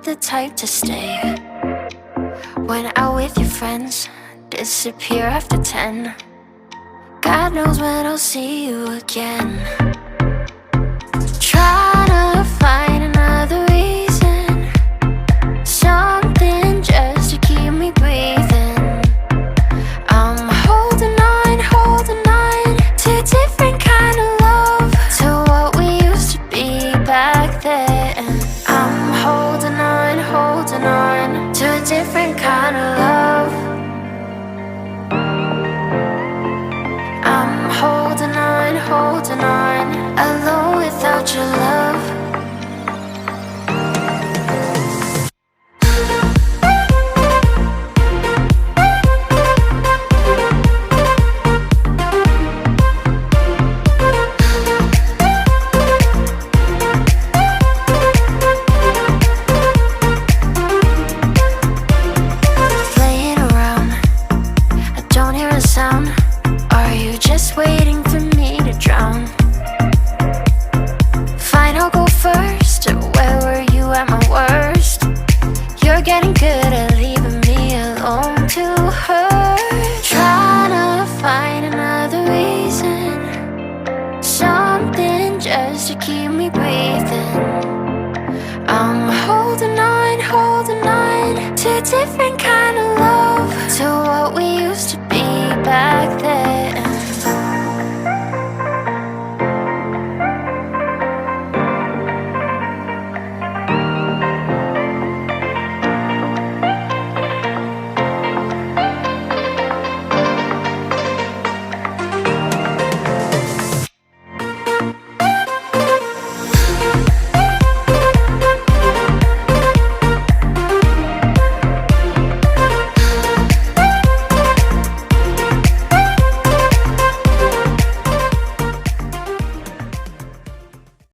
not the type to stay. When out with your friends, disappear after 10. God knows when I'll see you again. Try to find another reason, something just to keep me breathing. I'm holding on to a different kind of love, to what we used to be back then. I'm holding on to a different kind of love. I'm holding on, alone without your love. Playing around, I don't hear a sound. Are you just waiting for me to drown? Fine, I'll go first. Where were you at my worst? You're getting good at leaving me alone to hurt. Trying to find another reason, something just to keep me breathing. I'm holding on to a different